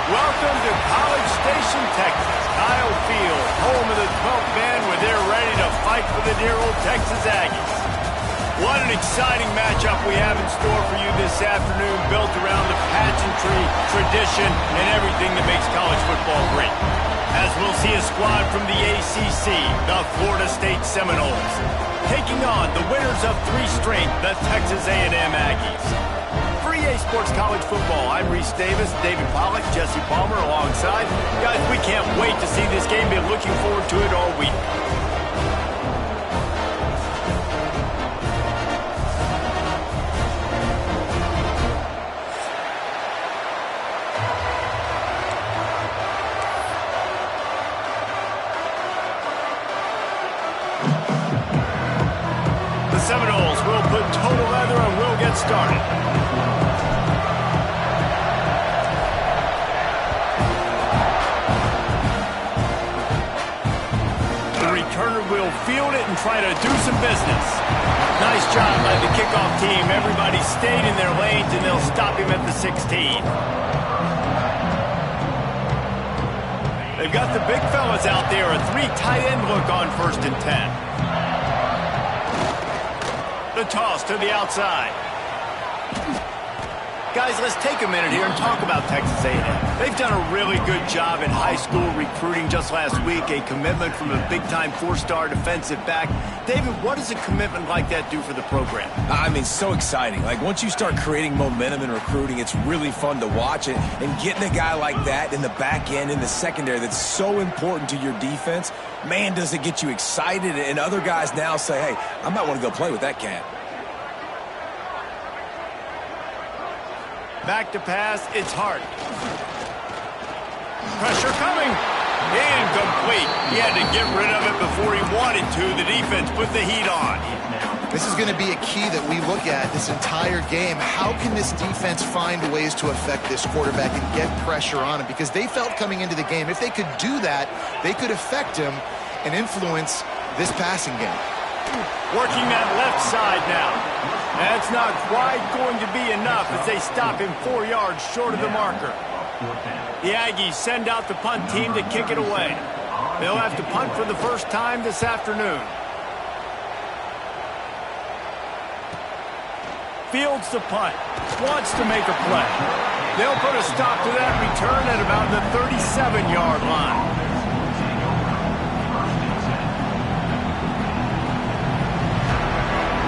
Welcome to College Station, Texas. Kyle Field, home of the 12th man, where they're ready to fight for the dear old Texas Aggies. What an exciting matchup we have in store for you this afternoon, built around the pageantry, tradition, and everything that makes college football great. As we'll see a squad from the ACC, the Florida State Seminoles, taking on the winners of 3 straight, the Texas A&M Aggies. For EA Sports College Football, I'm Reese Davis, David Pollack, Jesse Palmer alongside. Guys, we can't wait to see this game. Been looking forward to it all week. The Seminoles will put total leather and we'll get started. Will field it and try to do some business. Nice job by the kickoff team. Everybody stayed in their lanes, and they'll stop him at the 16. They've got the big fellas out there. A 3 tight end look on 1st and 10. The toss to the outside. Guys, let's take a minute here and talk about Texas A&M. They've done a really good job in high school recruiting. Just last week, a commitment from a big-time 4-star defensive back. David, what does a commitment like that do for the program? I mean, so exciting. Like, once you start creating momentum in recruiting, it's really fun to watch it. And getting a guy like that in the back end, in the secondary, that's so important to your defense, man, does it get you excited. And other guys now say, hey, I might want to go play with that cat. Back to pass, it's Hart. Pressure coming. Incomplete. He had to get rid of it before he wanted to. The defense put the heat on. This is going to be a key that we look at this entire game. How can this defense find ways to affect this quarterback and get pressure on him? Because they felt coming into the game, if they could do that, they could affect him and influence this passing game. Working that left side now. That's not quite going to be enough as they stop him 4 yards short of the marker. The Aggies send out the punt team to kick it away. They'll have to punt for the first time this afternoon. Fields the punt. Wants to make a play. They'll put a stop to that return at about the 37-yard line.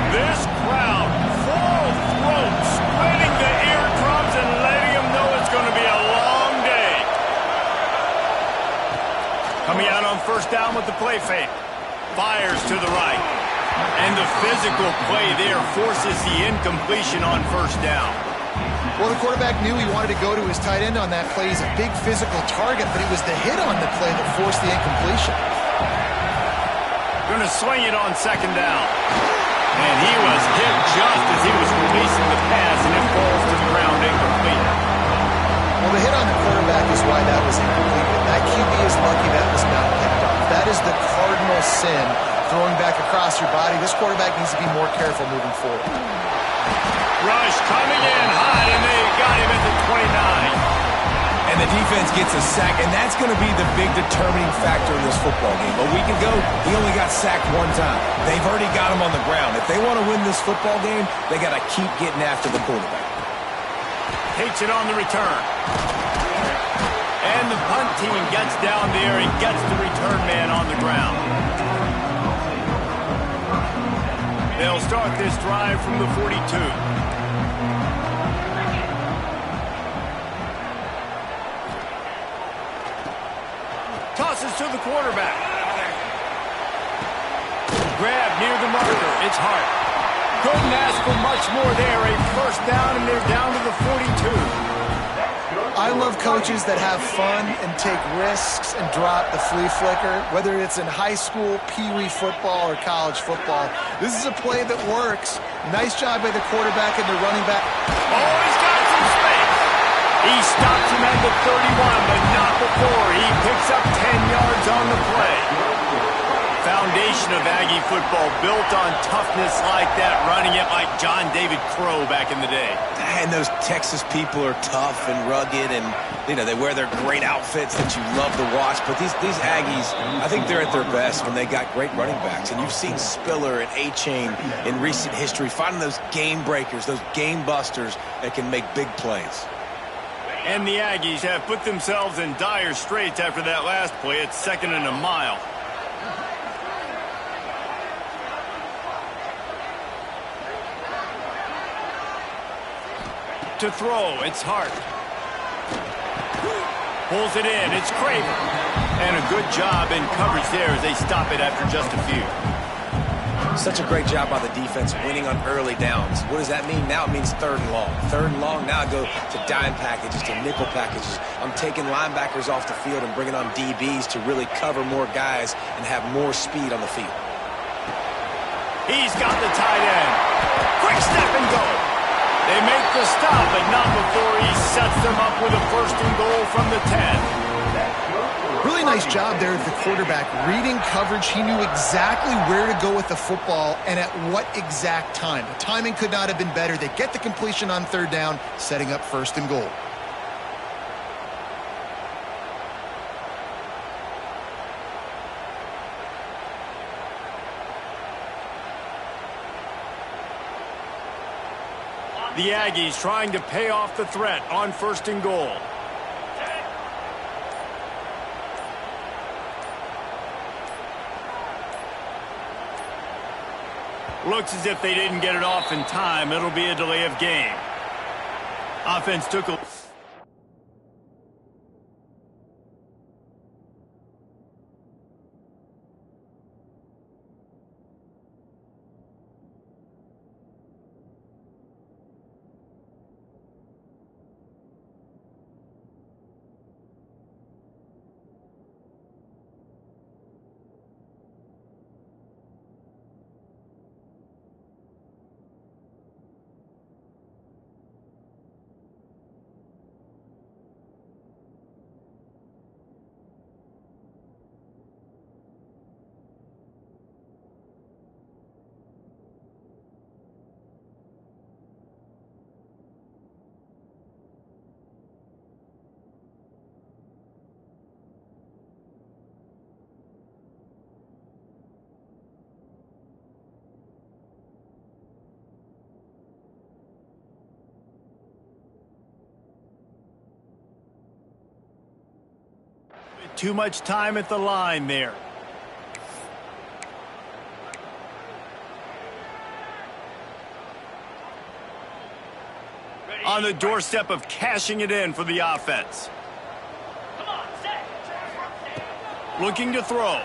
This crowd, full throat, splitting the eardrums and letting them know it's going to be a long day. Coming out on 1st down with the play fake. Fires to the right. And the physical play there forces the incompletion on 1st down. Well, the quarterback knew he wanted to go to his tight end on that play. He's a big physical target, but it was the hit on the play that forced the incompletion. Going to swing it on 2nd down. And he was hit just as he was releasing the pass, and it falls to the ground incomplete. Well, the hit on the quarterback is why that was incomplete. But that QB is lucky that was not picked off. That is the cardinal sin, throwing back across your body. This quarterback needs to be more careful moving forward. Rush coming in hot, and they got him at the 29. And the defense gets a sack, and that's going to be the big determining factor in this football game. A week ago, he only got sacked 1 time. They've already got him on the ground. If they want to win this football game, they got to keep getting after the quarterback. Takes it on the return. And the punt team gets down there and gets the return man on the ground. They'll start this drive from the 42. Tosses to the quarterback. Grab near the marker. It's Hart. Couldn't ask for much more there. A 1st down, and they're down to the 42. I love coaches that have fun and take risks and drop the flea flicker, whether it's in high school, pee-wee football, or college football. This is a play that works. Nice job by the quarterback and the running back. Oh, he's got some space. He stops him at the 31, but not before. He picks up 10 yards on the play. foundation of Aggie football built on toughness like that, running it like John David Crow back in the day. And those Texas people are tough and rugged, and they wear their great outfits that you love to watch. But these Aggies, I think they're at their best when they got great running backs. And you've seen Spiller and A-Chain in recent history finding those game breakers, those game busters that can make big plays. And the Aggies have put themselves in dire straits after that last play. It's 2nd and a mile. To throw, it's Hart. Pulls it in, it's Craver. And a good job in coverage there as they stop it after just a few. Such a great job by the defense winning on early downs. What does that mean? Now it means 3rd and long. 3rd and long, now I go to dime packages, to nickel packages. I'm taking linebackers off the field and bringing on DBs to really cover more guys and have more speed on the field. He's got the tight end. Quick step and go. They make the stop, but not before he sets them up with a 1st and goal from the 10. Really nice job there at the quarterback. Reading coverage, he knew exactly where to go with the football and at what exact time. The timing could not have been better. They get the completion on 3rd down, setting up 1st and goal. The Aggies trying to pay off the threat on 1st and goal. Looks as if they didn't get it off in time. It'll be a delay of game. Offense took a... Too much time at the line there. On the doorstep of cashing it in for the offense. Looking to throw.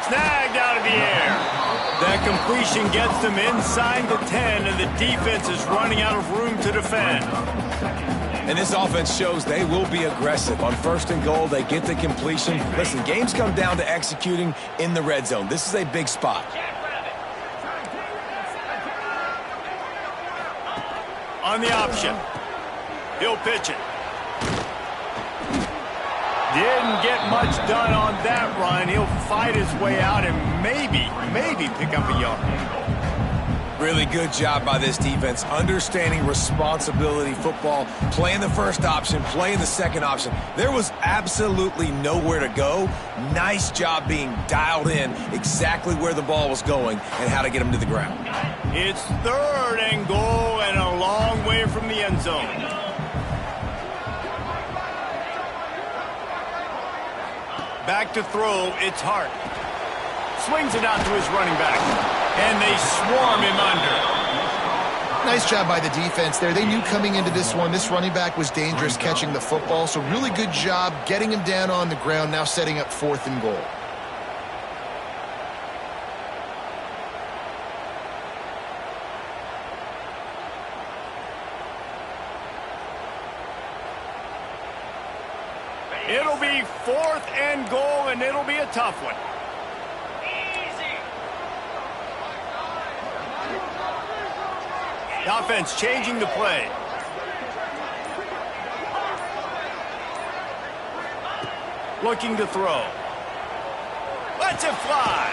Snagged out of the air. That completion gets them inside the 10, and the defense is running out of room to defend. And this offense shows they will be aggressive. On 1st and goal, they get the completion. Listen, games come down to executing in the red zone. This is a big spot. On the option. He'll pitch it. Didn't get much done on that run. He'll fight his way out and maybe pick up a yard. Really good job by this defense, understanding responsibility football, playing the 1st option, playing the 2nd option. There was absolutely nowhere to go. Nice job being dialed in exactly where the ball was going and how to get him to the ground. It's 3rd and goal and a long way from the end zone. Back to throw, it's Hart. Swings it out to his running back. And they swarm him under. Nice job by the defense there. They knew coming into this one, this running back was dangerous catching the football. So really good job getting him down on the ground, now setting up 4th and goal. It'll be 4th and goal, and it'll be a tough one. The offense changing the play. Looking to throw. Lets it fly.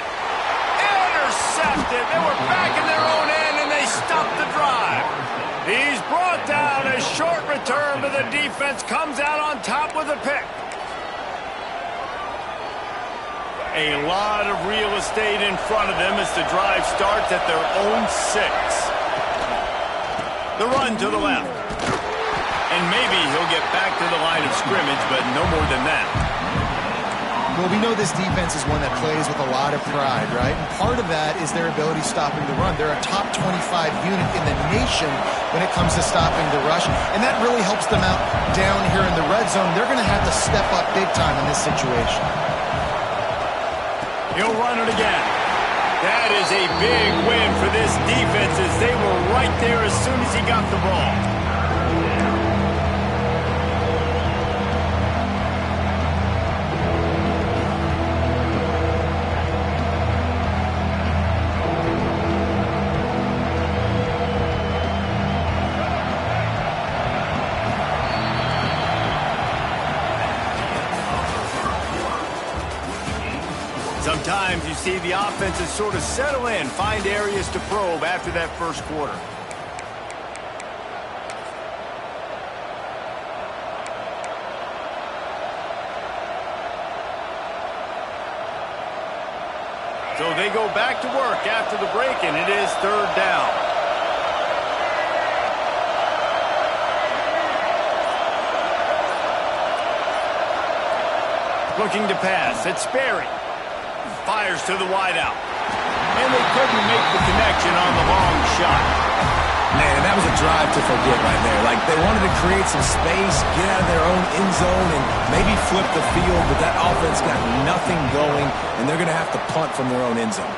Intercepted. They were back in their own end, and they stopped the drive. He's brought down. A short return, but the defense comes out on top with a pick. A lot of real estate in front of them as the drive starts at their own 6. The run to the left. And maybe he'll get back to the line of scrimmage, but no more than that. Well, we know this defense is one that plays with a lot of pride, right? And part of that is their ability stopping the run. They're a top 25 unit in the nation when it comes to stopping the rush, and that really helps them out down here in the red zone. They're going to have to step up big time in this situation. He'll run it again. That is a big win for this defense as they were right there as soon as he got the ball. Sometimes you see the offenses sort of settle in, find areas to probe after that first quarter. So they go back to work after the break, and it is 3rd down. Looking to pass. It's Sperry. Fires to the wideout. And they couldn't make the connection on the long shot. Man, that was a drive to forget right there. Like, they wanted to create some space, get out of their own end zone, and maybe flip the field, but that offense got nothing going, and they're going to have to punt from their own end zone.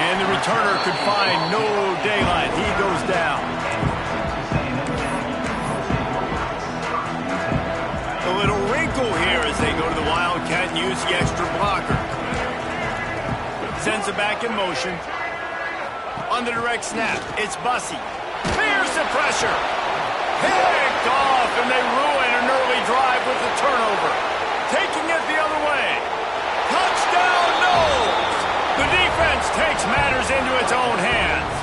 And the returner could find no daylight. He goes down. A little wrinkle here as they go to the Wildcat and use the extra blocker. Sends it back in motion. On the direct snap, it's Bussey. Fears the pressure. Picked off, and they ruin an early drive with the turnover. Taking it the other way. Touchdown, Knowles! The defense takes matters into its own hands.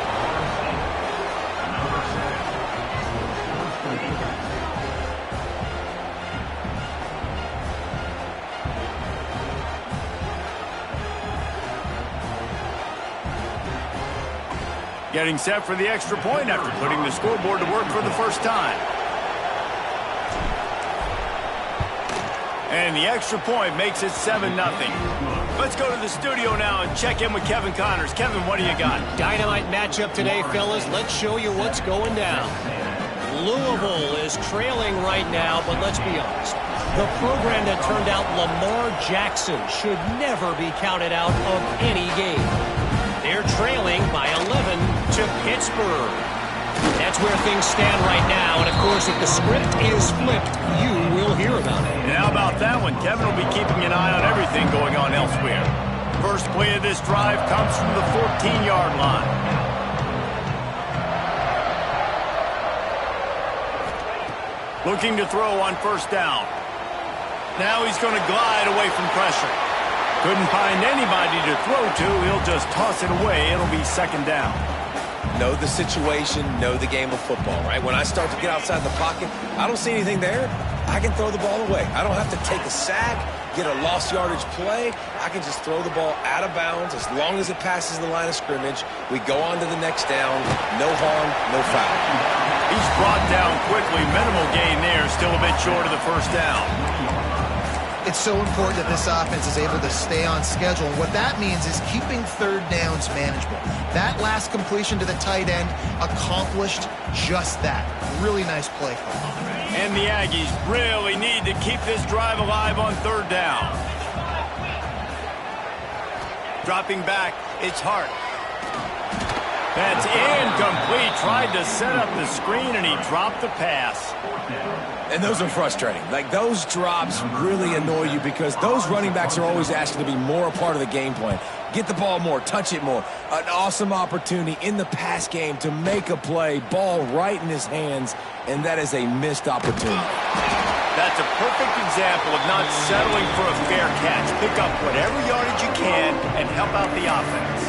Getting set for the extra point after putting the scoreboard to work for the first time. And the extra point makes it 7-0. Let's go to the studio now and check in with Kevin Connors. Kevin, what do you got? Dynamite matchup today, fellas. Let's show you what's going down. Louisville is trailing right now, but let's be honest. The program that turned out Lamar Jackson should never be counted out of any game. They're trailing by 11 to Pittsburgh. That's where things stand right now. And, of course, if the script is flipped, you will hear about it. And how about that one? Kevin will be keeping an eye on everything going on elsewhere. First play of this drive comes from the 14-yard line. Looking to throw on first down. Now he's going to glide away from pressure. Couldn't find anybody to throw to. He'll just toss it away. It'll be 2nd down. Know the situation, know the game of football, right? When I start to get outside the pocket, I don't see anything there. I can throw the ball away. I don't have to take a sack, get a lost yardage play. I can just throw the ball out of bounds as long as it passes the line of scrimmage. We go on to the next down. No harm, no foul. He's brought down quickly. Minimal gain there. Still a bit short of the first down. It's so important that this offense is able to stay on schedule. And what that means is keeping 3rd downs manageable. That last completion to the tight end accomplished just that. Really nice play for them. And the Aggies really need to keep this drive alive on 3rd down. Dropping back, it's Hart. That's incomplete. Tried to set up the screen, and he dropped the pass. And those are frustrating. Like, those drops really annoy you because those running backs are always asking to be more a part of the game plan. Get the ball more, touch it more. An awesome opportunity in the pass game to make a play, ball right in his hands, and that is a missed opportunity. That's a perfect example of not settling for a fair catch. Pick up whatever yardage you can and help out the offense.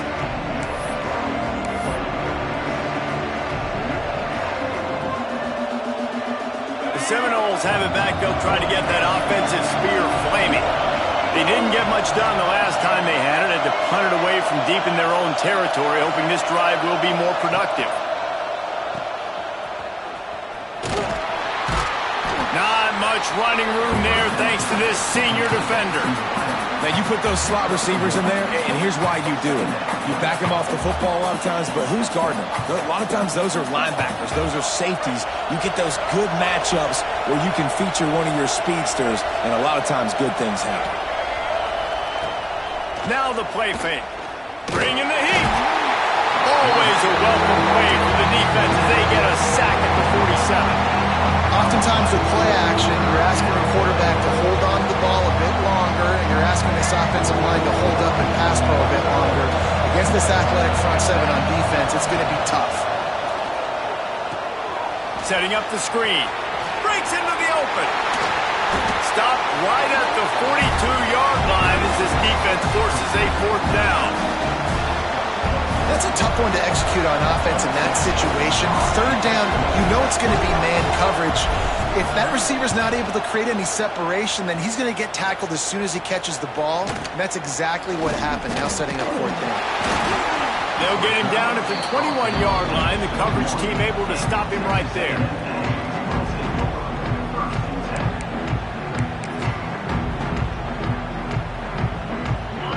The Seminoles have it back. They'll try to get that offensive spear flaming. They didn't get much done the last time they had it. Had to punt it away from deep in their own territory, hoping this drive will be more productive. Not much running room there thanks to this senior defender. Now, you put those slot receivers in there, and here's why you do it. You back them off the football a lot of times, but who's guarding them? A lot of times those are linebackers. Those are safeties. You get those good matchups where you can feature one of your speedsters, and a lot of times good things happen. Now the play fake. Bring in the heat. Always a welcome play for the defense as they get a sack at the 47. Oftentimes with play action, you're asking the quarterback to hold on to the ball a bit longer, and you're asking this offensive line to hold up and pass pro a bit longer. Against this athletic front seven on defense, it's going to be tough. Setting up the screen. Breaks into the open. Stopped right at the 42-yard line as this defense forces a fourth down. That's a tough one to execute on offense in that situation. Third down, you know it's going to be man coverage. If that receiver's not able to create any separation, then he's going to get tackled as soon as he catches the ball. And that's exactly what happened, now setting up fourth down. They'll get him down at the 21-yard line. The coverage team able to stop him right there.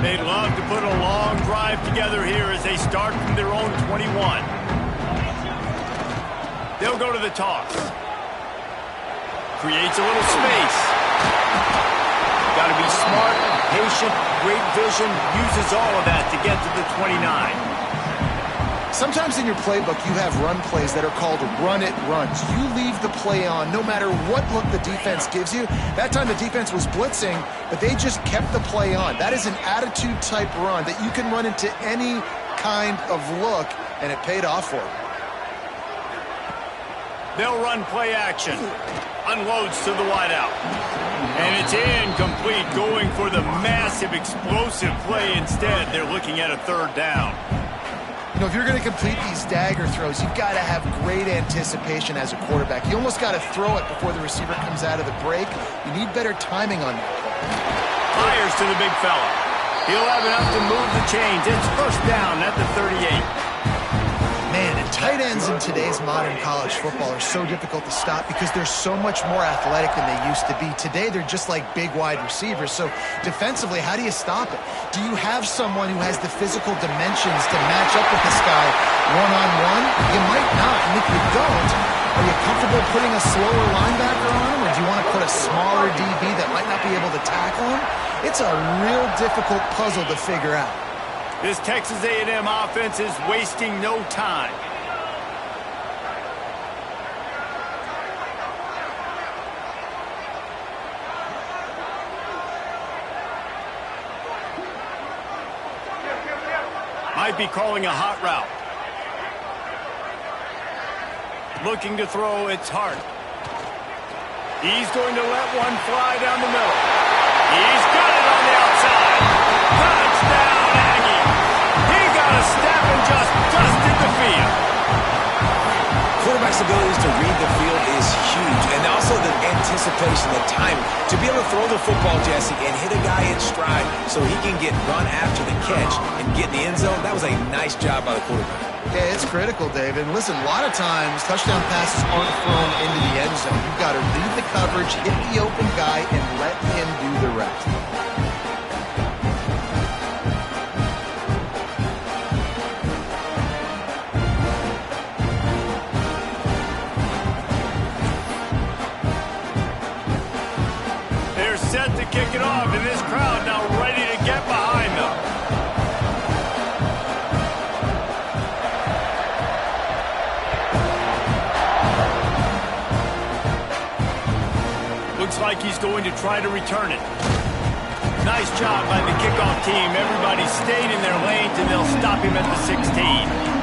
They'd love to put a long drive together here as they start from their own 21. They'll go to the toss. Creates a little space. Got to be smart, patient, great vision. Uses all of that to get to the 29. Sometimes in your playbook, you have run plays that are called run-it runs. You leave the play on no matter what look the defense gives you. That time the defense was blitzing, but they just kept the play on. That is an attitude-type run that you can run into any kind of look, and it paid off for them. They'll run play action. Unloads to the wideout. And it's incomplete, going for the massive, explosive play instead. They're looking at a third down. You know, if you're going to complete these dagger throws, you've got to have great anticipation as a quarterback. You almost got to throw it before the receiver comes out of the break. You need better timing on that. Fires to the big fella. He'll have enough to move the chains. It's first down at the 38. Man, and tight ends in today's modern college football are so difficult to stop because they're so much more athletic than they used to be. Today, they're just like big wide receivers. So defensively, how do you stop it? Do you have someone who has the physical dimensions to match up with this guy one-on-one? You might not, and if you don't, are you comfortable putting a slower linebacker on him, or do you want to put a smaller DB that might not be able to tackle him? It's a real difficult puzzle to figure out. This Texas A&M offense is wasting no time. Might be calling a hot route. Looking to throw, it's Hart. He's going to let one fly down the middle. He's got it on the outside. Touchdown, Aggie. He got a step and just dusted the field. Quarterback's abilities to read the field is huge, and also the anticipation, the timing. To be able to throw the football, Jesse, and hit a guy in stride so he can get run after the catch and get in the end zone, that was a nice job by the quarterback. Yeah, it's critical, David. And listen, a lot of times, touchdown passes aren't thrown into the end zone. You've got to read the coverage, hit the open guy, and let him do the rest. They're set to kick it off, and this crowd now ready to get behind them. Looks like he's going to try to return it. Nice job by the kickoff team. Everybody stayed in their lanes, and they'll stop him at the 16.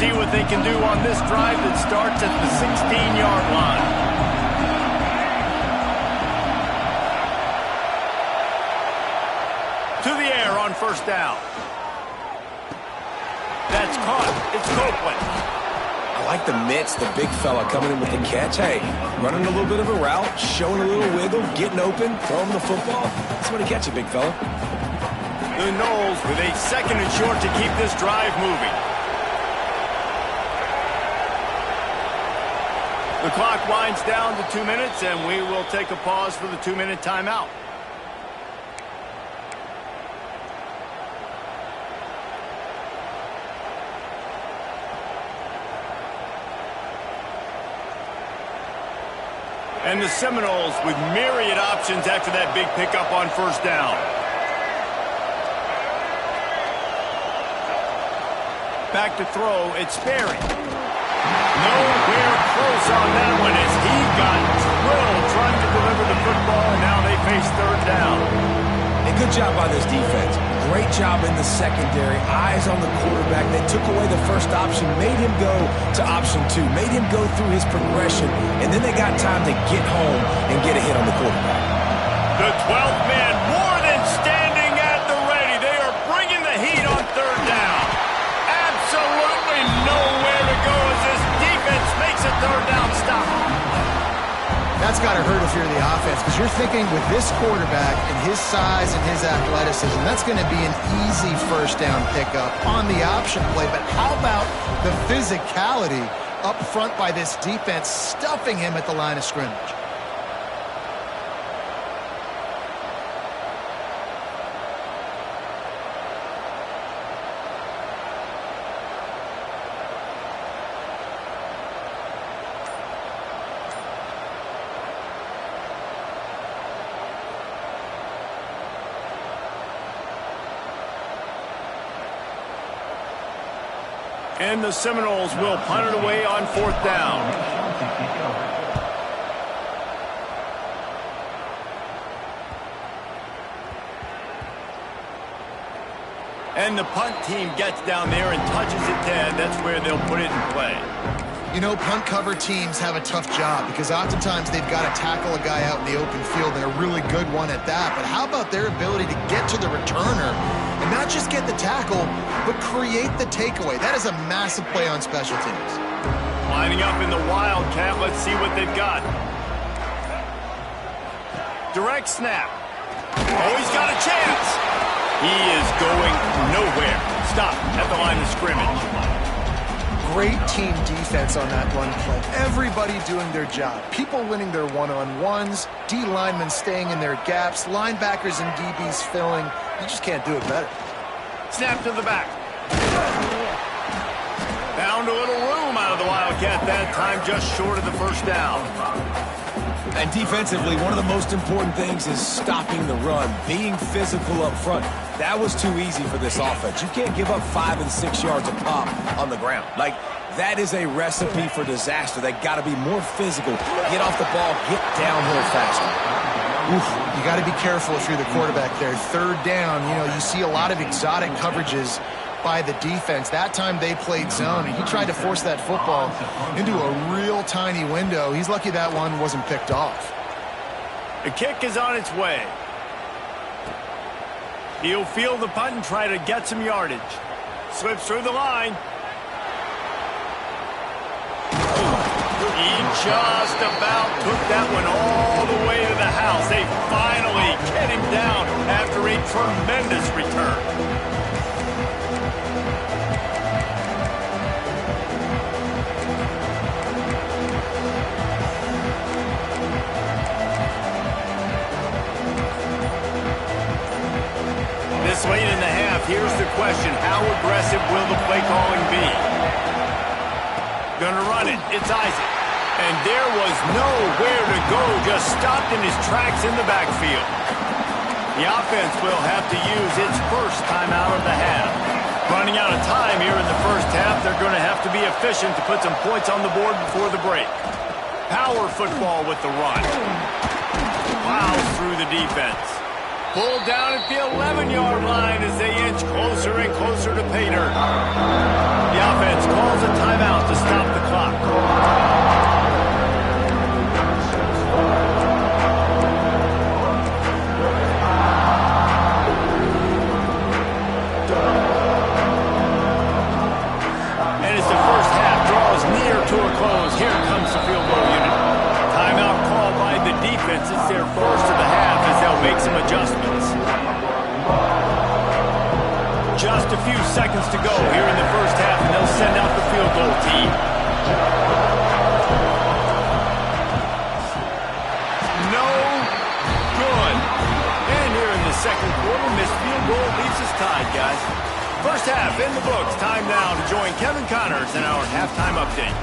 see what they can do on this drive that starts at the 16-yard line. To the air on first down. That's caught. It's Copeland. I like the mitts, the big fella coming in with the catch. Hey, running a little bit of a route, showing a little wiggle, getting open, throwing the football. Somebody catch it, big fella. The Knowles with a 2nd and short to keep this drive moving. The clock winds down to 2 minutes, and we will take a pause for the 2-minute timeout. And the Seminoles with myriad options after that big pickup on first down. Back to throw, it's Sperry. Nowhere close on that one as he got drilled trying to deliver the football, and now they face 3rd down. And good job by this defense. Great job in the secondary. Eyes on the quarterback. They took away the first option, made him go to option 2, made him go through his progression, and then they got time to get home and get a hit on the quarterback. The 12th man more than standing at the ready. They are bringing the heat on 3rd down. Absolutely nowhere to go as this defense makes a 3rd down stop. That's got to hurt if you're the offense, because you're thinking with this quarterback and his size and his athleticism, that's going to be an easy first down pickup on the option play. But how about the physicality up front by this defense, stuffing him at the line of scrimmage? And the Seminoles will punt it away on 4th down. And the punt team gets down there and touches it 10. That's where they'll put it in play. You know, punt cover teams have a tough job because oftentimes they've got to tackle a guy out in the open field, and a really good one at that. But how about their ability to get to the returner and not just get the tackle, but create the takeaway? That is a massive play on special teams. Lining up in the Wildcat. Let's see what they've got. Direct snap. Oh, he's got a chance. He is going nowhere. Stop at the line of scrimmage. Great team defense on that run play. Everybody doing their job. People winning their one-on-ones, D linemen staying in their gaps, linebackers and DBs filling. You just can't do it better. Snap to the back. Found a little room out of the Wildcat that time, just short of the first down. And defensively, one of the most important things is stopping the run, being physical up front. That was too easy for this offense. You can't give up 5 and 6 yards a pop on the ground. Like, that is a recipe for disaster. They got to be more physical, get off the ball, get downhill faster. Oof, you got to be careful if you're the quarterback there. 3rd down, you know, you see a lot of exotic coverages by the defense. That time they played zone, and he tried to force that football into a real tiny window. He's lucky that one wasn't picked off. The kick is on its way. He'll field the punt and try to get some yardage. Slips through the line. He just about took that one all the way to the house. They finally get him down after a tremendous return. This late in the half, here's the question. How aggressive will the play calling be? Gonna run it. It's Isaac. And there was nowhere to go. Just stopped in his tracks in the backfield. The offense will have to use its first timeout of the half. Running out of time here in the first half, they're going to have to be efficient to put some points on the board before the break. Power football with the run. Plows through the defense. Pulled down at the 11-yard line as they inch closer and closer to pay dirt. The offense calls a Just a few seconds to go here in the first half, and they'll send out the field goal team. No good. And here in the second quarter, missed field goal leaves us tied, guys. First half in the books. Time now to join Kevin Connors in our halftime update.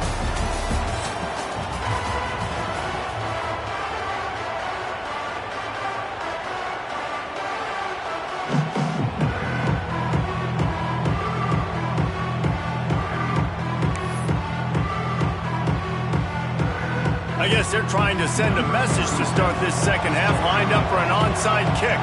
I guess they're trying to send a message to start this second half, lined up for an onside kick.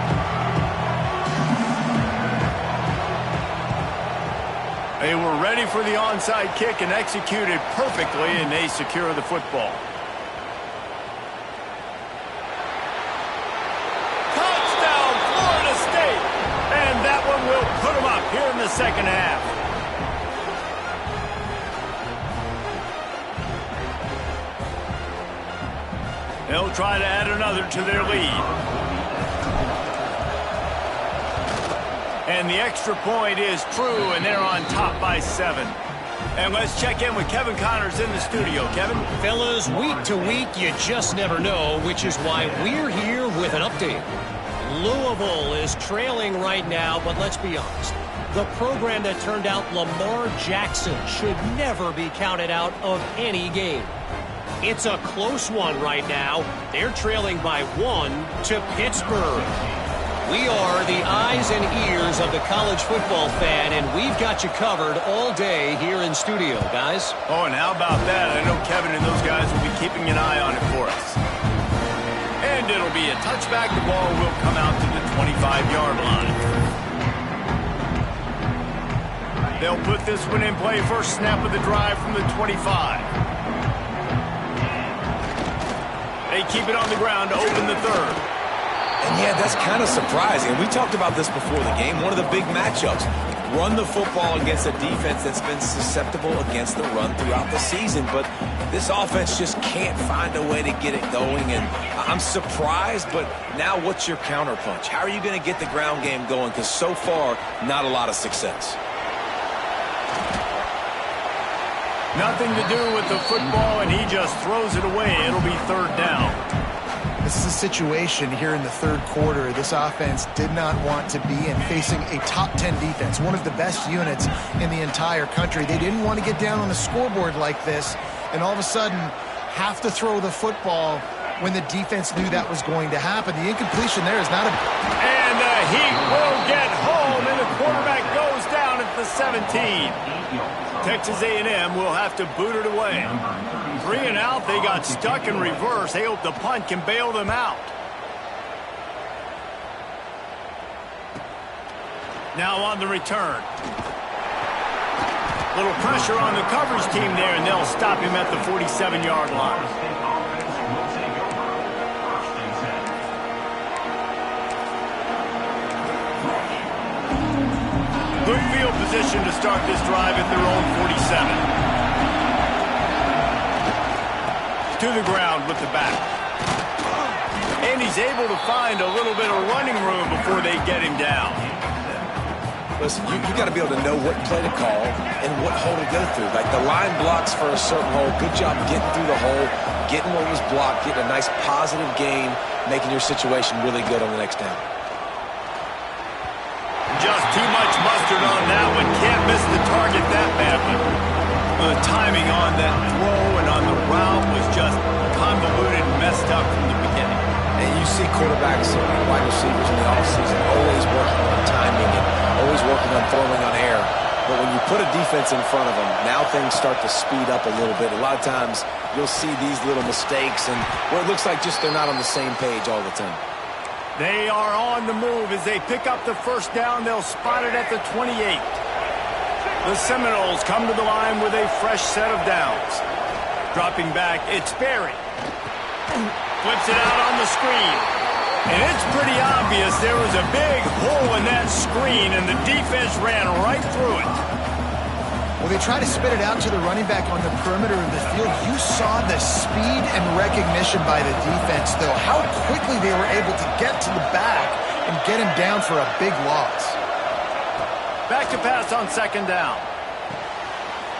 They were ready for the onside kick and executed perfectly, and they secure the football. Touchdown, Florida State! And that one will put them up here in the second half. They'll try to add another to their lead. And the extra point is true, and they're on top by 7. And let's check in with Kevin Connors in the studio. Kevin? Fellas, week to week, you just never know, which is why we're here with an update. Louisville is trailing right now, but let's be honest. The program that turned out Lamar Jackson should never be counted out of any game. It's a close one right now. They're trailing by 1 to Pittsburgh. We are the eyes and ears of the college football fan, and we've got you covered all day here in studio, guys. Oh, and how about that? I know Kevin and those guys will be keeping an eye on it for us. And it'll be a touchback. The ball will come out to the 25-yard line. They'll put this one in play. First snap of the drive from the 25. They keep it on the ground to open the third. And yeah, that's kind of surprising. We talked about this before the game. One of the big matchups. Run the football against a defense that's been susceptible against the run throughout the season. But this offense just can't find a way to get it going. And I'm surprised, but now what's your counterpunch? How are you going to get the ground game going? Because so far, not a lot of success. Nothing to do with the football, and he just throws it away. It'll be third down. This is a situation here in the third quarter. This offense did not want to be in facing a top 10 defense, one of the best units in the entire country. They didn't want to get down on the scoreboard like this, and all of a sudden have to throw the football when the defense knew that was going to happen. The incompletion there is not a... And he will get home, and the quarterback goes down at the 17. Texas A&M will have to boot it away. 3 and out, they got stuck in reverse. They hope the punt can bail them out. Now on the return. Little pressure on the coverage team there, and they'll stop him at the 47-yard line. Good field position to start this drive at their own 47. To the ground with the back. And he's able to find a little bit of running room before they get him down. Listen, you got to be able to know what play to call and what hole to go through. Like the line blocks for a certain hole. Good job getting through the hole, getting what was blocked, getting a nice positive gain, making your situation really good on the next down. Just too much mustard on that one. Can't miss the target that badly. The timing on that throw and on the route was just convoluted and messed up from the beginning. And you see quarterbacks and wide receivers in the offseason always working on timing and always working on throwing on air. But when you put a defense in front of them, now things start to speed up a little bit. A lot of times you'll see these little mistakes and where it looks like just they're not on the same page all the time. They are on the move as they pick up the first down. They'll spot it at the 28. The Seminoles come to the line with a fresh set of downs. Dropping back, it's Berry. Flips it out on the screen. And it's pretty obvious there was a big hole in that screen, and the defense ran right through it. Well, they try to spit it out to the running back on the perimeter of the field. You saw the speed and recognition by the defense, though. How quickly they were able to get to the back and get him down for a big loss. Back to pass on second down.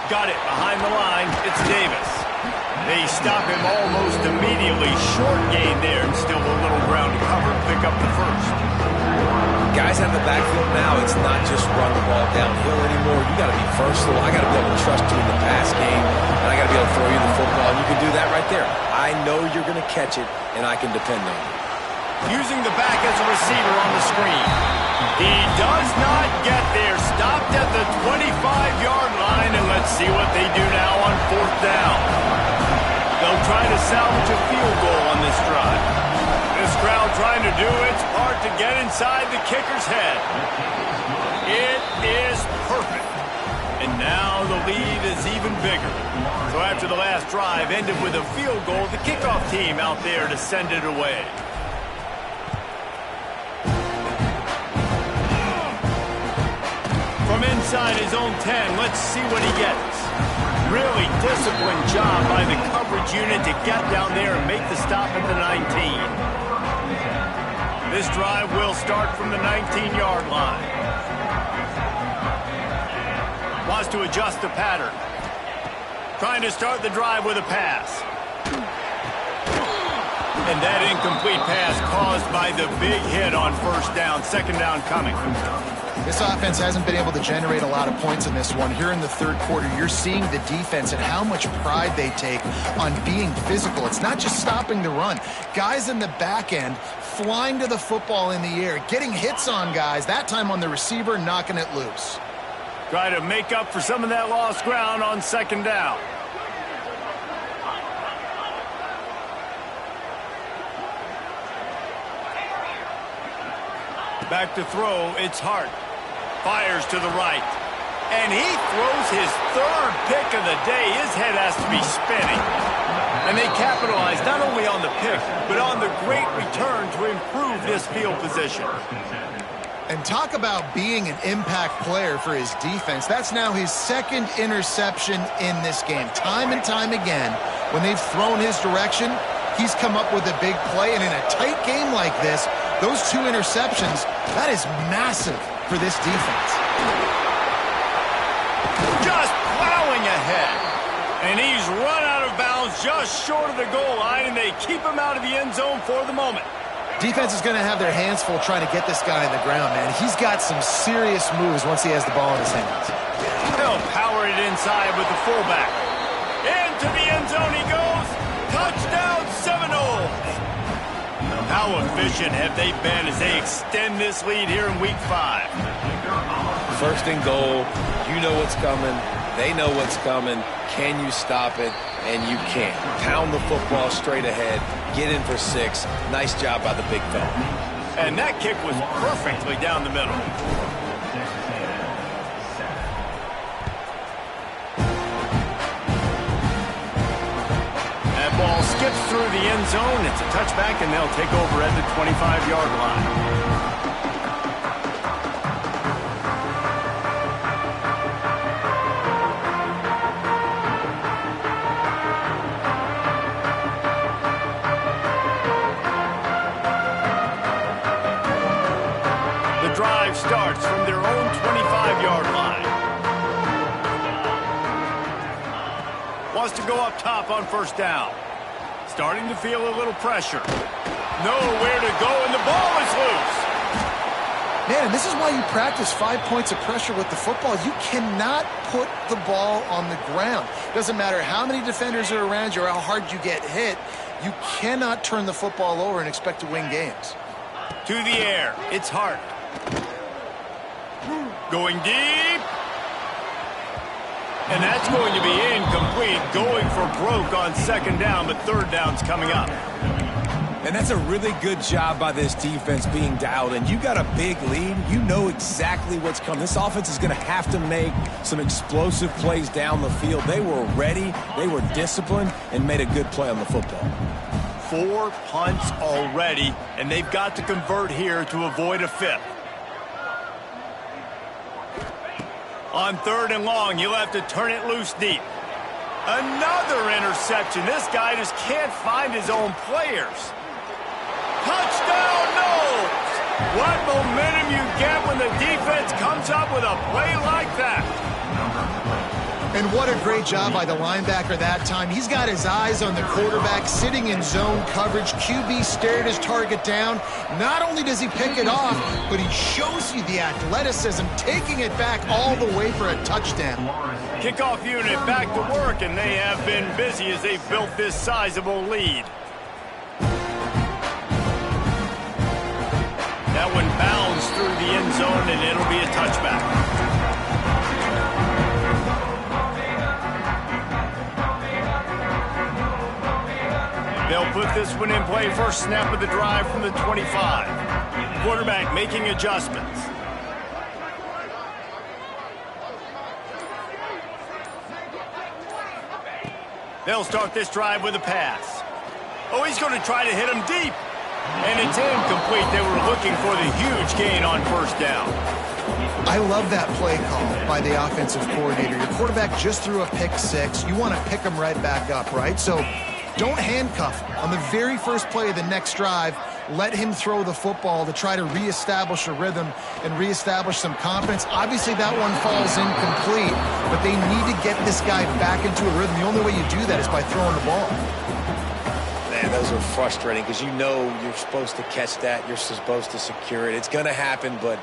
Got it behind the line. It's Davis. They stop him almost immediately. Short gain there and still a little ground to cover. Pick up the first. Guys out of the backfield now, it's not just run the ball downhill anymore. You got to be versatile. I got to be able to trust you in the pass game, and I got to be able to throw you the football, and you can do that right there. I know you're going to catch it, and I can depend on you. Using the back as a receiver on the screen. He does not get there. Stopped at the 25-yard line, and let's see what they do now on fourth down. They'll try to salvage a field goal on this drive. This crowd trying to do its part to get inside the kicker's head. It is perfect. And now the lead is even bigger. So after the last drive ended with a field goal, the kickoff team out there to send it away. From inside his own 10, let's see what he gets. Really disciplined job by the coverage unit to get down there and make the stop at the 19. This drive will start from the 19-yard line. Wants to adjust the pattern. Trying to start the drive with a pass. And that incomplete pass caused by the big hit on first down. Second down coming. This offense hasn't been able to generate a lot of points in this one. Here in the third quarter, you're seeing the defense and how much pride they take on being physical. It's not just stopping the run. Guys in the back end flying to the football in the air, getting hits on guys, that time on the receiver, knocking it loose. Try to make up for some of that lost ground on second down. Back to throw, it's Hart. Fires to the right. And he throws his third pick of the day. His head has to be spinning. And they capitalize not only on the pick, but on the great return to improve this field position. And talk about being an impact player for his defense. That's now his second interception in this game. Time and time again, when they've thrown his direction, he's come up with a big play. And in a tight game like this, those two interceptions, that is massive for this defense. Just plowing ahead. And he's run out of bounds just short of the goal line, and they keep him out of the end zone for the moment. Defense is going to have their hands full trying to get this guy on the ground, man. He's got some serious moves once he has the ball in his hands. They'll power it inside with the fullback. Into the end zone he goes. Touchdown Seminoles. How efficient have they been as they extend this lead here in Week 5? First and goal. You know what's coming. They know what's coming. Can you stop it? And you can't. Pound the football straight ahead. Get in for 6. Nice job by the big fella. And that kick was perfectly down the middle. That ball skips through the end zone. It's a touchback, and they'll take over at the 25-yard line. Drive starts from their own 25-yard line. Wants to go up top on first down. Starting to feel a little pressure. Nowhere to go, and the ball is loose. Man, this is why you practice 5 points of pressure with the football. You cannot put the ball on the ground. Doesn't matter how many defenders are around you or how hard you get hit. You cannot turn the football over and expect to win games. To the air. It's Hart. Going deep. And that's going to be incomplete. Going for broke on second down, but third down's coming up. And that's a really good job by this defense being dialed in. You got a big lead. You know exactly what's coming. This offense is going to have to make some explosive plays down the field. They were ready. They were disciplined and made a good play on the football. 4 punts already, and they've got to convert here to avoid a fifth. On third and long, you'll have to turn it loose deep. Another interception. This guy just can't find his own players. Touchdown, Knowles! What momentum you get when the defense comes up with a play like that. And what a great job by the linebacker that time. He's got his eyes on the quarterback, sitting in zone coverage. QB stared his target down. Not only does he pick it off, but he shows you the athleticism, taking it back all the way for a touchdown. Kickoff unit back to work, and they have been busy as they've built this sizable lead. That one bounds through the end zone, and it'll be a touchback. They'll put this one in play first snap of the drive from the 25. Quarterback making adjustments. They'll start this drive with a pass. Oh, he's going to try to hit him deep. And it's incomplete. They were looking for the huge gain on first down. I love that play call by the offensive coordinator. Your quarterback just threw a pick six. You want to pick him right back up, right? So don't handcuff him. On the very first play of the next drive, let him throw the football to try to reestablish a rhythm and reestablish some confidence. Obviously, that one falls incomplete, but they need to get this guy back into a rhythm. The only way you do that is by throwing the ball. Man, those are frustrating because you know you're supposed to catch that. You're supposed to secure it. It's going to happen, but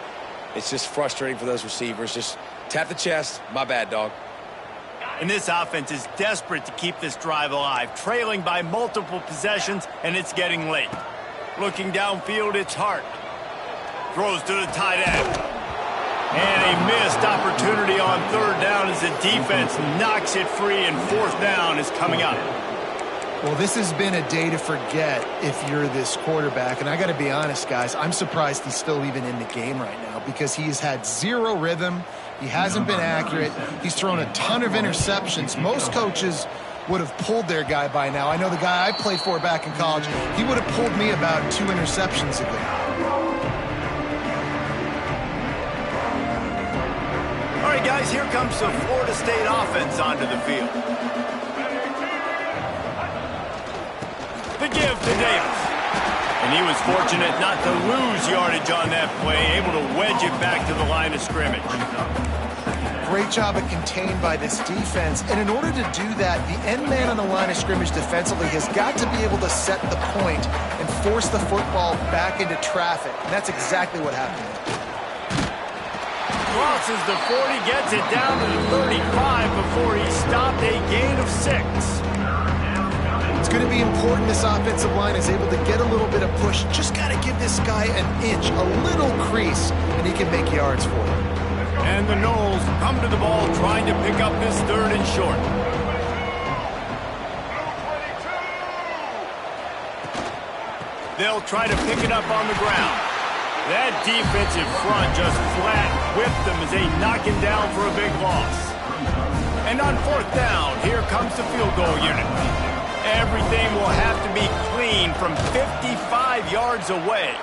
it's just frustrating for those receivers. Just tap the chest. My bad, dog. And this offense is desperate to keep this drive alive, trailing by multiple possessions, and it's getting late. Looking downfield, it's Hart. Throws to the tight end. And a missed opportunity on third down as the defense knocks it free, and fourth down is coming up. Well, this has been a day to forget if you're this quarterback. And I got to be honest, guys, I'm surprised he's still even in the game right now because he's had zero rhythm. He hasn't been accurate. He's thrown a ton of interceptions. Most coaches would have pulled their guy by now. I know the guy I played for back in college, he would have pulled me about 2 interceptions ago. All right, guys, here comes the Florida State offense onto the field. The give to Davis. And he was fortunate not to lose yardage on that play, able to wedge it back to the line of scrimmage. Great job of contained by this defense. And in order to do that, the end man on the line of scrimmage defensively has got to be able to set the point and force the football back into traffic. And that's exactly what happened. Crosses the 40, gets it down to the 35 before he stopped, a gain of 6. It's going to be important this offensive line is able to get a little bit of push. Just got to give this guy an inch, a little crease, and he can make yards for it. And the Noles come to the ball trying to pick up this third and short. They'll try to pick it up on the ground. That defensive front just flat whipped them as they knock him down for a big loss. And on fourth down, here comes the field goal unit. Everything will have to be clean from 55 yards away.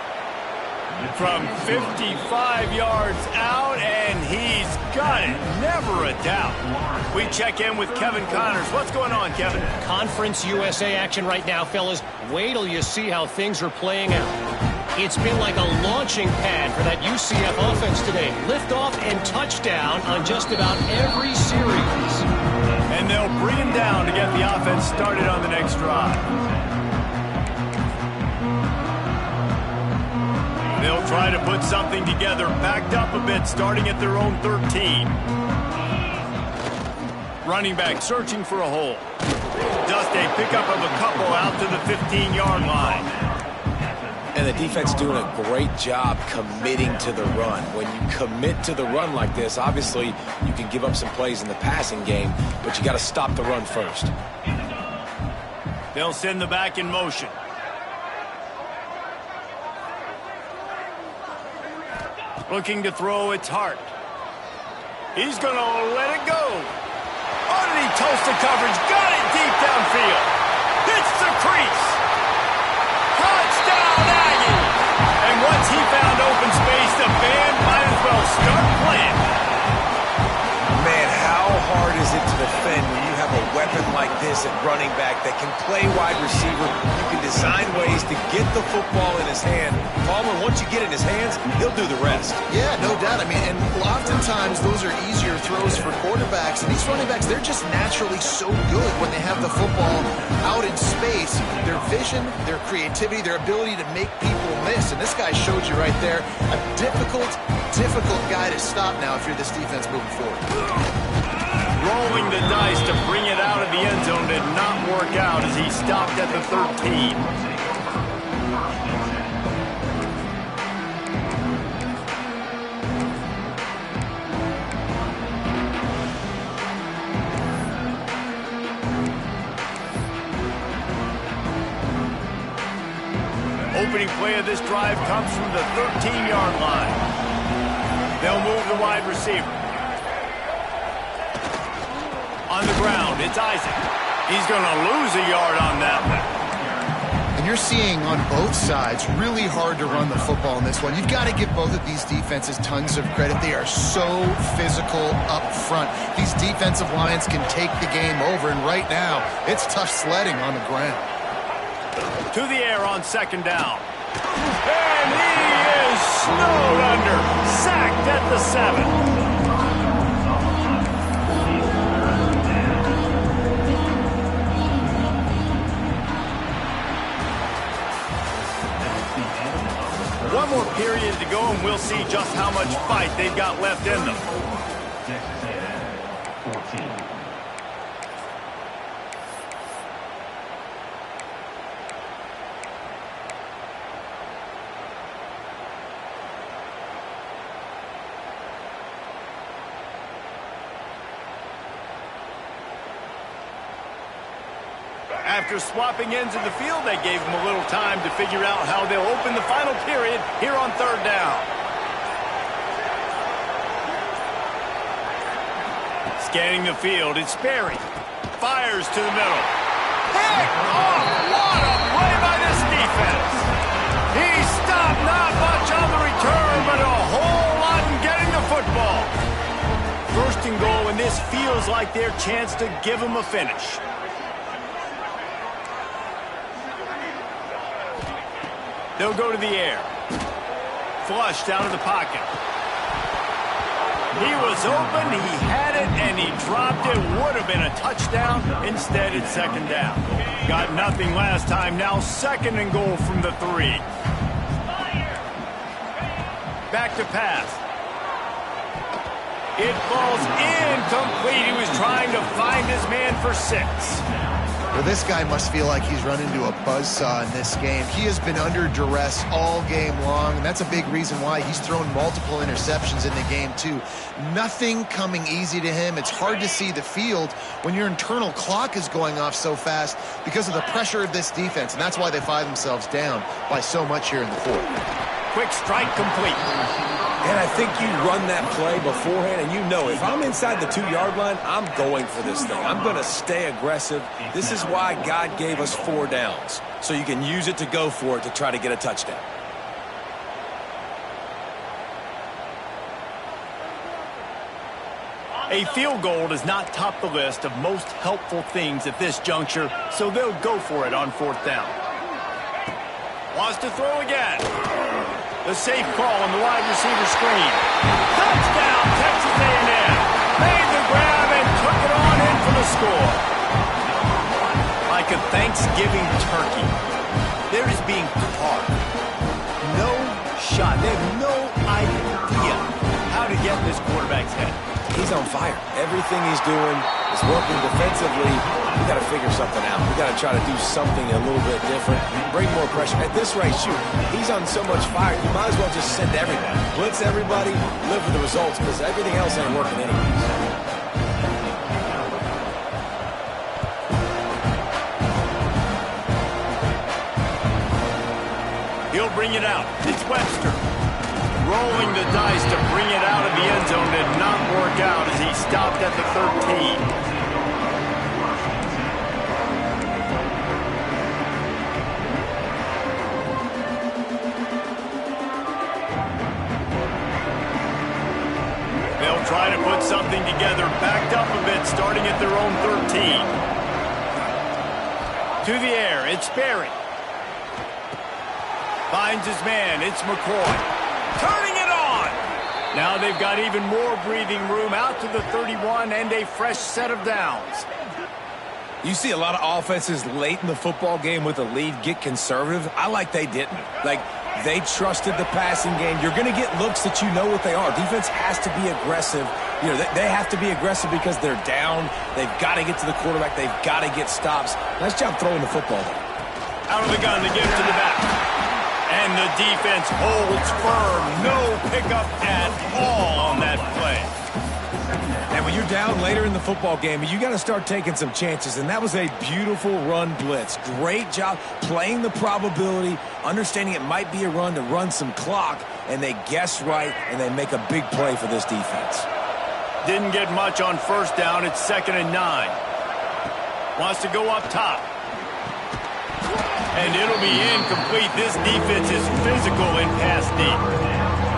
From 55 yards out, and he's got it. Never a doubt. We check in with Kevin Connors. What's going on, Kevin? Conference USA action right now, fellas. Wait till you see how things are playing out. It's been like a launching pad for that UCF offense today. Liftoff and touchdown on just about every series. And they'll bring him down to get the offense started on the next drive. They'll try to put something together, backed up a bit, starting at their own 13. Running back searching for a hole. Just a pickup of a couple out to the 15-yard line. And the defense doing a great job committing to the run. When you commit to the run like this, obviously you can give up some plays in the passing game, but you got to stop the run first. They'll send the back in motion. Looking to throw, it's Hart. He's going to let it go. Oh, did he toast the coverage? Got it deep downfield. Hits the crease. Touchdown, Aggie. And once he found open space, the band might as well start playing. Man, how hard is it to defend when you have a weapon like this at running back that can play wide receiver, you can design ways to get the football in his hand. Palmer, once you get it in his hands, he'll do the rest. Yeah, no doubt. I mean, and oftentimes those are easier throws for quarterbacks, and these running backs, they're just naturally so good when they have the football out in space. Their vision, their creativity, their ability to make people miss. And this guy showed you right there, a difficult guy to stop now if you're this defense moving forward. Rolling the dice to bring it out of the end zone did not work out as he stopped at the 13. Opening play of this drive comes from the 13-yard line. They'll move the wide receiver. On the ground, it's Isaac. He's going to lose a yard on that one. And you're seeing on both sides, really hard to run the football in this one. You've got to give both of these defenses tons of credit. They are so physical up front. These defensive lines can take the game over, and right now, it's tough sledding on the ground. To the air on second down. And he is snowed under. Sacked at the 7. One more period to go, and we'll see just how much fight they've got left in them. After swapping ends of the field, they gave them a little time to figure out how they'll open the final period here on third down. Scanning the field, it's Sperry. Fires to the middle. Pick off! What a play by this defense! He stopped not much on the return, but a whole lot in getting the football. First and goal, and this feels like their chance to give them a finish. They'll go to the air. Flush down to the pocket. He was open, he had it, and he dropped it. Would have been a touchdown. Instead, it's second down. Got nothing last time. Now second and goal from the 3. Back to pass. It falls incomplete. He was trying to find his man for 6. Well, this guy must feel like he's run into a buzzsaw in this game. He has been under duress all game long, and that's a big reason why he's thrown multiple interceptions in the game, too. Nothing coming easy to him. It's hard to see the field when your internal clock is going off so fast because of the pressure of this defense, and that's why they find themselves down by so much here in the 4th. Quick strike complete. And I think you run that play beforehand, and you know if I'm inside the 2-yard line, I'm going for this thing. I'm going to stay aggressive. This is why God gave us 4 downs, so you can use it to go for it to try to get a touchdown. A field goal does not top the list of most helpful things at this juncture, so they'll go for it on 4th down. Wants to throw again. The safe call on the wide receiver screen. Touchdown, Texas A&M. Made the grab and took it on in for the score. Like a Thanksgiving turkey, they're just being carved. No shot. They have no idea how to get this quarterback's head. He's on fire. Everything he's doing is working defensively. We got to figure something out. We got to try to do something a little bit different. Bring more pressure. At this rate, shoot, he's on so much fire, you might as well just send everybody. Blitz everybody, live with the results, because everything else ain't working anyways. He'll bring it out. It's Webster. Rolling the dice to bring it out of the end zone did not work out as he stopped at the 13. try to put something together, backed up a bit, starting at their own 13. To the air, it's Berry. Finds his man, it's McCoy. Turning it on! Now they've got even more breathing room out to the 31 and a fresh set of downs. You see a lot of offenses late in the football game with a lead get conservative. I like they didn't. Like, they trusted the passing game. You're going to get looks that you know what they are. Defense has to be aggressive. You know, they have to be aggressive because they're down. They've got to get to the quarterback. They've got to get stops. Nice job throwing the football there. Out of the gun to give to the back. And the defense holds firm. No pickup at all on that play. And when you're down later in the football game, you got to start taking some chances. And that was a beautiful run blitz. Great job playing the probability, understanding it might be a run to run some clock, and they guess right, and they make a big play for this defense. Didn't get much on first down. It's 2nd and 9. Wants to go up top. And it'll be incomplete. This defense is physical in pass deep.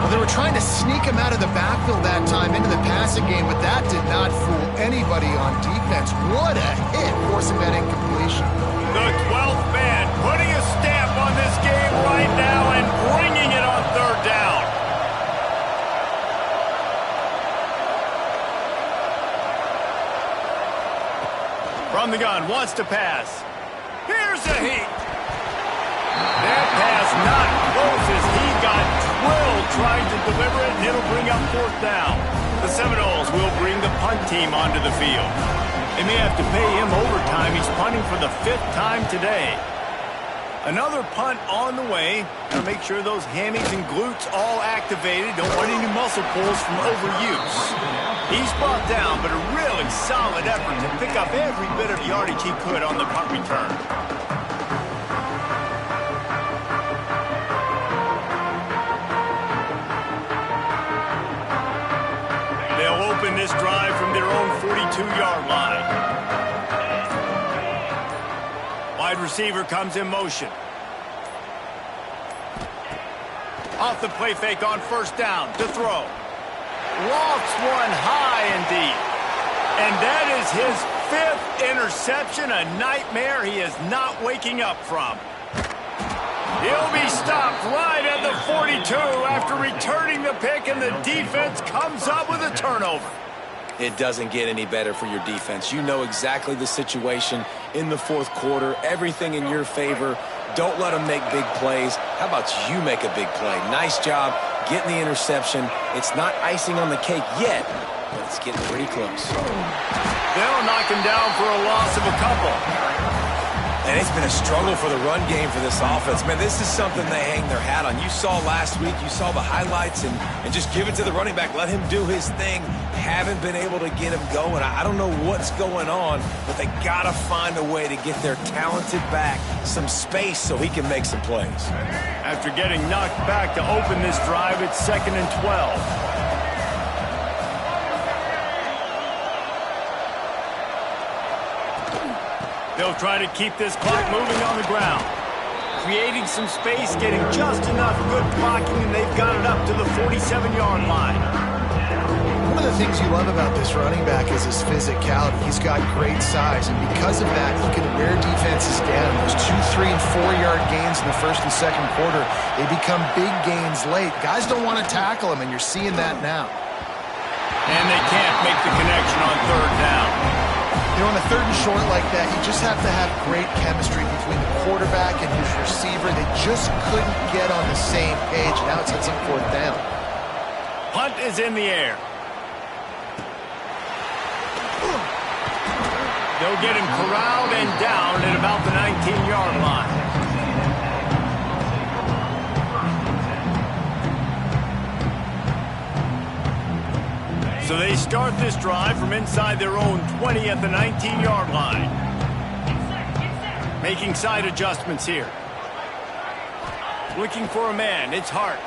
Well, they were trying to sneak him out of the backfield that time into the passing game, but that did not fool anybody on defense. What a hit, forcing that incompletion. The 12th man putting a stamp on this game right now and bringing it on 3rd down. From the gun, wants to pass. Here's a heat. That pass not close as he got drilled trying to deliver it, and it'll bring up 4th down. The Seminoles will bring the punt team onto the field. They may have to pay him overtime. He's punting for the 5th time today. Another punt on the way. Gotta make sure those hammies and glutes all activated. Don't want any muscle pulls from overuse. He's brought down, but a really solid effort to pick up every bit of yardage he could on the punt return. They'll open this drive from their own 42-yard line. Wide receiver comes in motion. Off the play fake on 1st down to throw. Lofts one high and deep. And that is his 5th interception, a nightmare he is not waking up from. He'll be stopped right at the 42 after returning the pick, and the defense comes up with a turnover. It doesn't get any better for your defense. You know exactly the situation in the 4th quarter, everything in your favor. Don't let them make big plays. How about you make a big play? Nice job getting the interception. It's not icing on the cake yet, but it's getting pretty close. They'll knock him down for a loss of a couple. And it's been a struggle for the run game for this offense. Man, this is something they hang their hat on. You saw last week, you saw the highlights, and just give it to the running back. Let him do his thing. Haven't been able to get him going. I don't know what's going on, but they got to find a way to get their talented back some space so he can make some plays. After getting knocked back to open this drive, it's 2nd and 12. They'll try to keep this clock moving on the ground. Creating some space, getting just enough good blocking, and they've got it up to the 47-yard line. One of the things you love about this running back is his physicality. He's got great size, and because of that, he can wear defenses down. Those 2-, 3-, and 4-yard gains in the 1st and 2nd quarter, they become big gains late. Guys don't want to tackle him, and you're seeing that now. And they can't make the connection on 3rd down. You know, on a 3rd and short like that, you just have to have great chemistry between the quarterback and his receiver. They just couldn't get on the same page. Now it's 4th down. Punt is in the air. They'll get him corralled and down at about the 19-yard line. So they start this drive from inside their own 20 at the 19-yard line. Making side adjustments here. Looking for a man. It's Hart.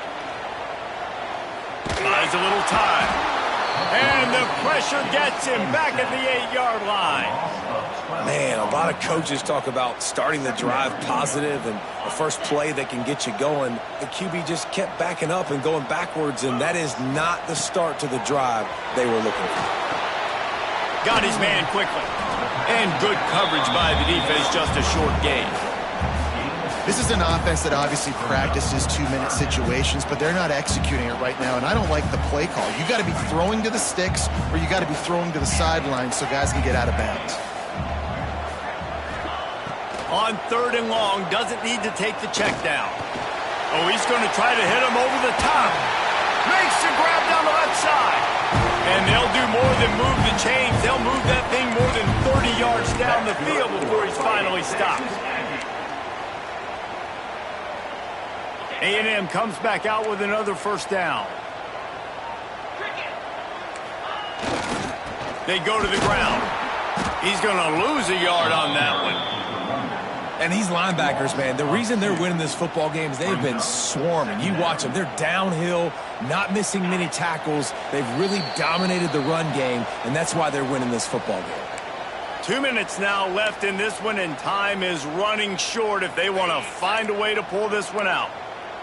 Buys a little time. And the pressure gets him back at the 8-yard line. Man, a lot of coaches talk about starting the drive positive and the first play that can get you going. The QB just kept backing up and going backwards, and that is not the start to the drive they were looking for. Got his man quickly. And good coverage by the defense, just a short gain. This is an offense that obviously practices 2-minute situations, but they're not executing it right now, and I don't like the play call. You got to be throwing to the sticks, or you got to be throwing to the sidelines so guys can get out of bounds. On 3rd and long, doesn't need to take the check down. Oh, he's going to try to hit him over the top. Makes the grab down the left side. And they'll do more than move the chains. They'll move that thing more than 30 yards down the field before he's finally stopped. A&M comes back out with another first down. They go to the ground. He's going to lose a yard on that one. And these linebackers, man, the reason they're winning this football game is they've been swarming. You watch them. They're downhill, not missing many tackles. They've really dominated the run game, and that's why they're winning this football game. 2 minutes now left in this one, and time is running short if they want to find a way to pull this one out.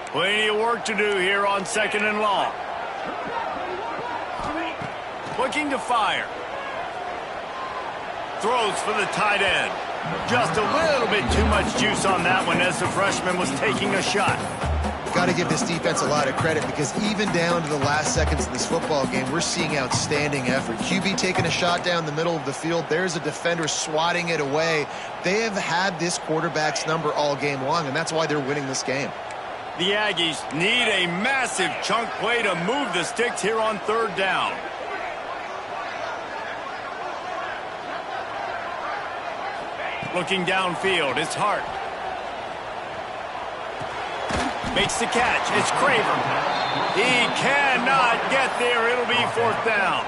Plenty of work to do here on 2nd and long. Looking to fire. Throws for the tight end. Just a little bit too much juice on that one as the freshman was taking a shot. Got to give this defense a lot of credit because even down to the last seconds of this football game, we're seeing outstanding effort. QB taking a shot down the middle of the field. There's a defender swatting it away. They have had this quarterback's number all game long, and that's why they're winning this game. The Aggies need a massive chunk play to move the sticks here on 3rd down. Looking downfield, it's Hart. Makes the catch, it's Craver. He cannot get there, it'll be 4th down.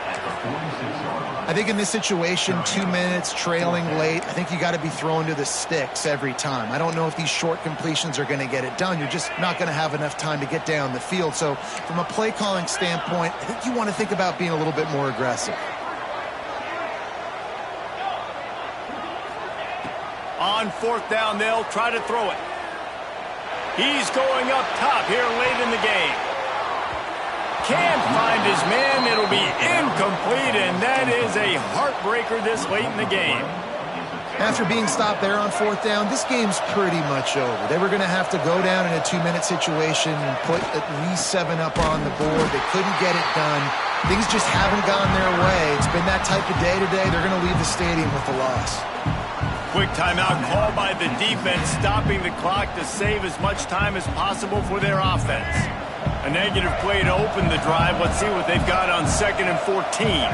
I think in this situation, 2 minutes, trailing late, I think you got to be throwing to the sticks every time. I don't know if these short completions are going to get it done. You're just not going to have enough time to get down the field. So from a play calling standpoint, I think you want to think about being a little bit more aggressive. On 4th down, they'll try to throw it. He's going up top here late in the game. Can't find his man. It'll be incomplete, and that is a heartbreaker this late in the game. After being stopped there on 4th down, this game's pretty much over. They were going to have to go down in a 2-minute situation and put at least 7 up on the board. They couldn't get it done. Things just haven't gone their way. It's been that type of day today. They're going to leave the stadium with the loss. Quick timeout called by the defense, stopping the clock to save as much time as possible for their offense. A negative play to open the drive. Let's see what they've got on 2nd and 14.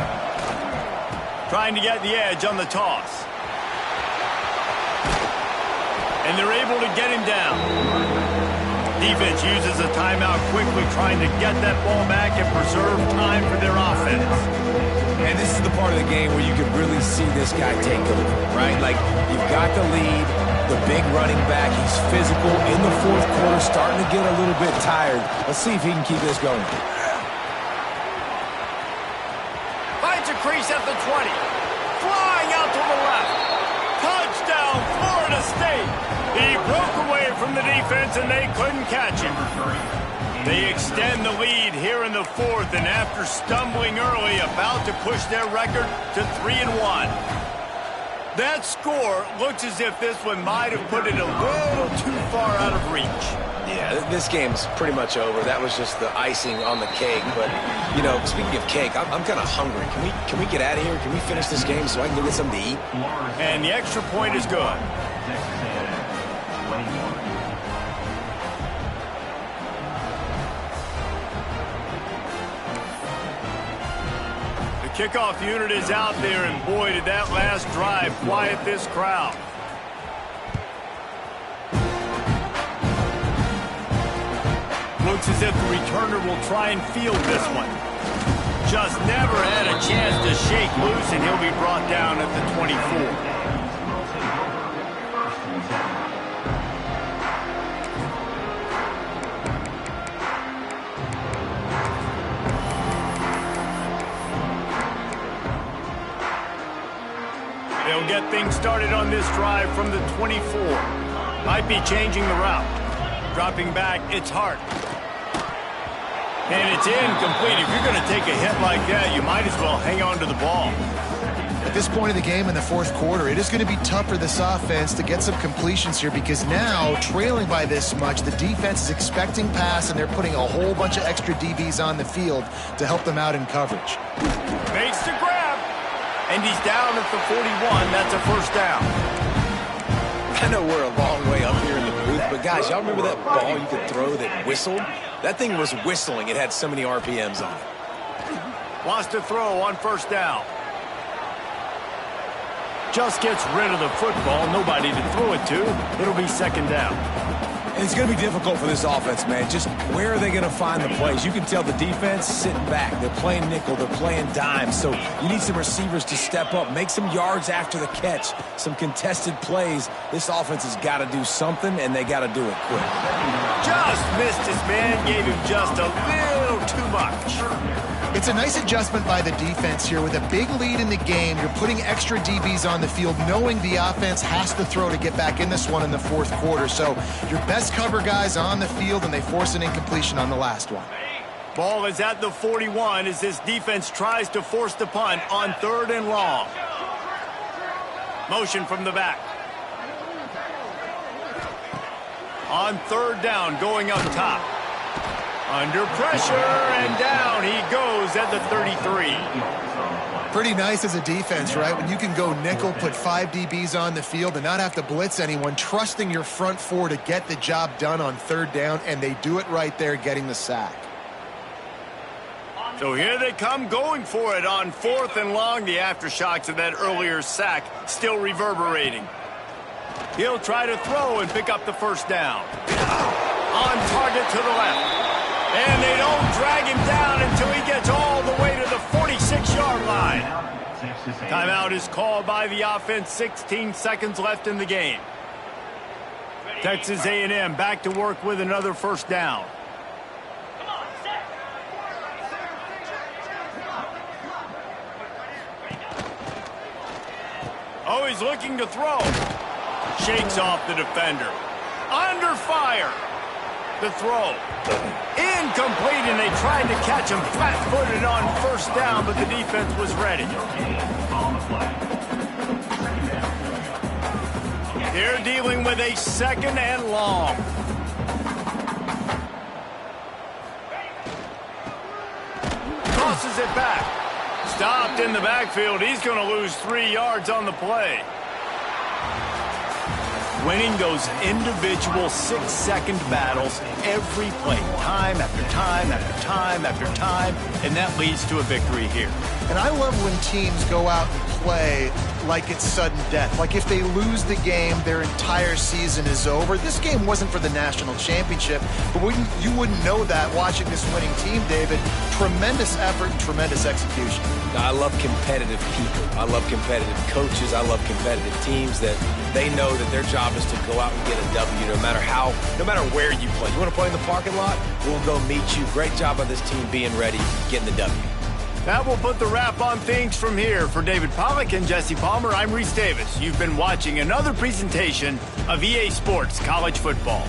Trying to get the edge on the toss. And they're able to get him down. Defense uses a timeout quickly, trying to get that ball back and preserve time for their offense. And this is the part of the game where you can really see this guy take over, right? Like, you've got the lead, the big running back. He's physical in the 4th quarter, starting to get a little bit tired. Let's see if he can keep this going. Finds a crease at the 20. Flying out to the left. Touchdown, Florida State. He broke away from the defense, and they couldn't catch him. They extend the lead here in the 4th, and after stumbling early, about to push their record to 3-1. That score looks as if this one might have put it a little too far out of reach. Yeah, this game's pretty much over. That was just the icing on the cake. But, you know, speaking of cake, I'm kind of hungry. Can we get out of here? Can we finish this game so I can go get something to eat? And the extra point is good. Kickoff unit is out there, and boy, did that last drive quiet this crowd. Looks as if the returner will try and field this one. Just never had a chance to shake loose, and he'll be brought down at the 24. They'll get things started on this drive from the 24. Might be changing the route. Dropping back, it's Hart. And it's incomplete. If you're going to take a hit like that, you might as well hang on to the ball. At this point of the game in the fourth quarter, it is going to be tough for this offense to get some completions here because now, trailing by this much, the defense is expecting pass, and they're putting a whole bunch of extra DBs on the field to help them out in coverage. Makes the grab, and he's down at the 41. That's a first down. I know we're a long way up here in the booth, but guys, y'all remember that ball you could throw that whistled? That thing was whistling. It had so many RPMs on it. Wants to throw on first down. Just gets rid of the football. Nobody to throw it to. It'll be second down. And it's going to be difficult for this offense, man. Just where are they going to find the plays? You can tell the defense sitting back. They're playing nickel. They're playing dime. So you need some receivers to step up, make some yards after the catch, some contested plays. This offense has got to do something, and they got to do it quick. Just missed his man. Gave him just a little too much. It's a nice adjustment by the defense here. With a big lead in the game, you're putting extra DBs on the field, knowing the offense has to throw to get back in this one in the fourth quarter. So your best cover guys on the field, and they force an incompletion on the last one. Ball is at the 41 as this defense tries to force the punt on third and long. Motion from the back. On third down, going up top. Under pressure, and down he goes at the 33. Pretty nice as a defense, right? When you can go nickel, put 5 DBs on the field and not have to blitz anyone, trusting your front four to get the job done on third down, and they do it right there, getting the sack. So here they come going for it on fourth and long. The aftershocks of that earlier sack still reverberating. He'll try to throw and pick up the first down. On target to the left. And they don't drag him down until he gets all the way to the 46-yard line. Timeout is called by the offense. 16 seconds left in the game. Texas A&M back to work with another first down. Oh, he's looking to throw. Shakes off the defender. Under fire. The throw. Incomplete, and they tried to catch him flat-footed on first down, but the defense was ready. They're dealing with a second and long. Tosses it back. Stopped in the backfield. He's going to lose 3 yards on the play. Winning those individual 6-second battles every play, time after time after time after time, and that leads to a victory here. And I love when teams go out and play like it's sudden death. Like if they lose the game, their entire season is over. This game wasn't for the national championship, but you wouldn't know that watching this winning team, David. Tremendous effort and tremendous execution. I love competitive people. I love competitive coaches. I love competitive teams that they know that their job is to go out and get a W no matter where you play. You want to play in the parking lot? We'll go meet you. Great job by this team being ready, getting the W. That will put the wrap on things from here. For David Pollack and Jesse Palmer, I'm Reese Davis. You've been watching another presentation of EA Sports College Football.